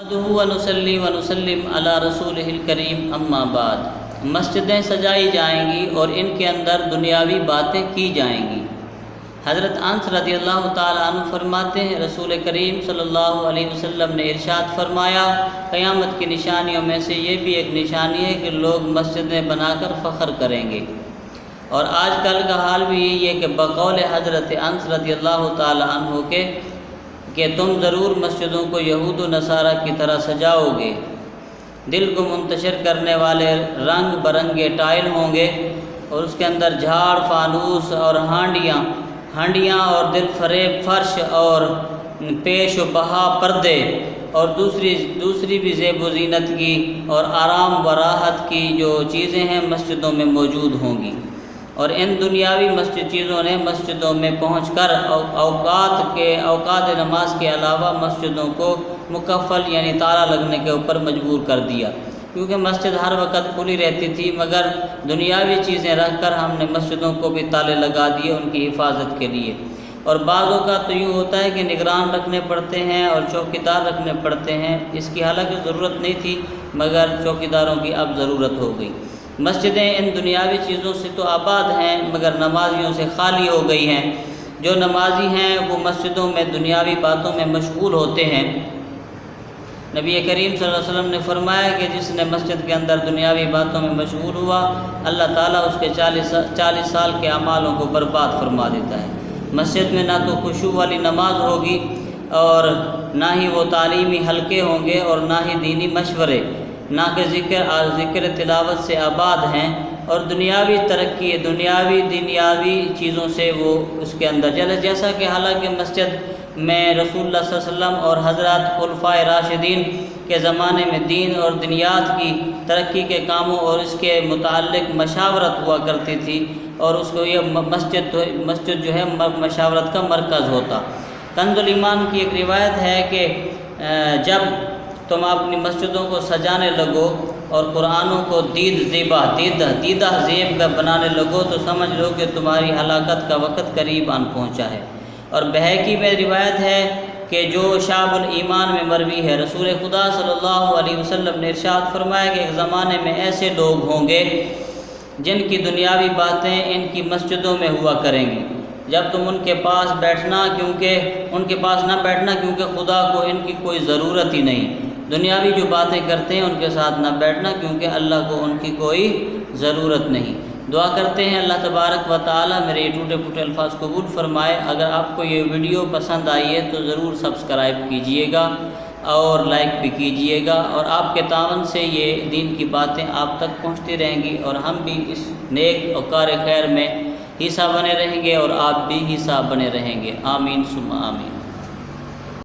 نحمدہ ونصلی ونسلم علی رسولہ الکریم اما بعد۔ مسجدیں سجائی جائیں گی اور ان کے اندر دنیاوی باتیں کی جائیں گی۔ حضرت انس رضی اللہ تعالیٰ عنہ فرماتے ہیں رسول کریم صلی اللہ علیہ وسلم نے ارشاد فرمایا، قیامت کی نشانیوں میں سے یہ بھی ایک نشانی ہے کہ لوگ مسجدیں بنا کر فخر کریں گے۔ اور آج کل کا حال بھی یہی ہے کہ بقول حضرت انس رضی اللہ تعالیٰ عنہ کہ تم ضرور مسجدوں کو یہود و نصارہ کی طرح سجاؤ گے، دل کو منتشر کرنے والے رنگ برنگے ٹائل ہوں گے اور اس کے اندر جھاڑ فانوس اور ہانڈیاں اور دل فریب فرش اور پیش و بہا پردے اور دوسری بھی زیب و زینت کی اور آرام و راحت کی جو چیزیں ہیں مسجدوں میں موجود ہوں گی۔ اور ان دنیاوی چیزوں نے مسجدوں میں پہنچ کر اوقات نماز کے علاوہ مسجدوں کو مکفل یعنی تالا لگنے کے اوپر مجبور کر دیا، کیونکہ مسجد ہر وقت کھلی رہتی تھی، مگر دنیاوی چیزیں رکھ کر ہم نے مسجدوں کو بھی تالے لگا دیے ان کی حفاظت کے لیے۔ اور بعضوں کا تو یوں ہوتا ہے کہ نگران رکھنے پڑتے ہیں اور چوکیدار رکھنے پڑتے ہیں، اس کی حالانکہ ضرورت نہیں تھی مگر چوکیداروں کی اب ضرورت ہو گئی۔ مسجدیں ان دنیاوی چیزوں سے تو آباد ہیں مگر نمازیوں سے خالی ہو گئی ہیں۔ جو نمازی ہیں وہ مسجدوں میں دنیاوی باتوں میں مشغول ہوتے ہیں۔ نبی کریم صلی اللہ علیہ وسلم نے فرمایا کہ جس نے مسجد کے اندر دنیاوی باتوں میں مشغول ہوا، اللہ تعالیٰ اس کے 40 سال کے اعمالوں کو برباد فرما دیتا ہے۔ مسجد میں نہ تو خشوع والی نماز ہوگی اور نہ ہی وہ تعلیمی حلقے ہوں گے اور نہ ہی دینی مشورے، نہ کہ ذکر تلاوت سے آباد ہیں، اور دنیاوی ترقی دنیاوی چیزوں سے وہ اس کے اندر جیسا کہ حالانکہ مسجد میں رسول اللہ صلی اللہ علیہ وسلم اور حضرات خلفائے راشدین کے زمانے میں دین اور دنیات کی ترقی کے کاموں اور اس کے متعلق مشاورت ہوا کرتی تھی، اور اس کو یہ مسجد جو ہے مشاورت کا مرکز ہوتا۔ کنز الایمان کی ایک روایت ہے کہ جب تم اپنی مسجدوں کو سجانے لگو اور قرآنوں کو دیدہ زیب کا بنانے لگو تو سمجھ لو کہ تمہاری ہلاکت کا وقت قریب آن پہنچا ہے۔ اور بہقی میں روایت ہے کہ جو شعب الایمان میں مروی ہے، رسول خدا صلی اللہ علیہ وسلم نے ارشاد فرمایا کہ ایک زمانے میں ایسے لوگ ہوں گے جن کی دنیاوی باتیں ان کی مسجدوں میں ہوا کریں گی۔ جب تم ان کے پاس نہ بیٹھنا کیونکہ خدا کو ان کی کوئی ضرورت ہی نہیں۔ دنیاوی جو باتیں کرتے ہیں ان کے ساتھ نہ بیٹھنا کیونکہ اللہ کو ان کی کوئی ضرورت نہیں۔ دعا کرتے ہیں اللہ تبارک و تعالی میرے یہ ٹوٹے پھوٹے الفاظ قبول فرمائے۔ اگر آپ کو یہ ویڈیو پسند آئی ہے تو ضرور سبسکرائب کیجئے گا اور لائک بھی کیجئے گا، اور آپ کے تعاون سے یہ دین کی باتیں آپ تک پہنچتی رہیں گی اور ہم بھی اس نیک اور کار خیر میں حصہ بنے رہیں گے اور آپ بھی حصہ بنے رہیں گے۔ آمین ثم آمین۔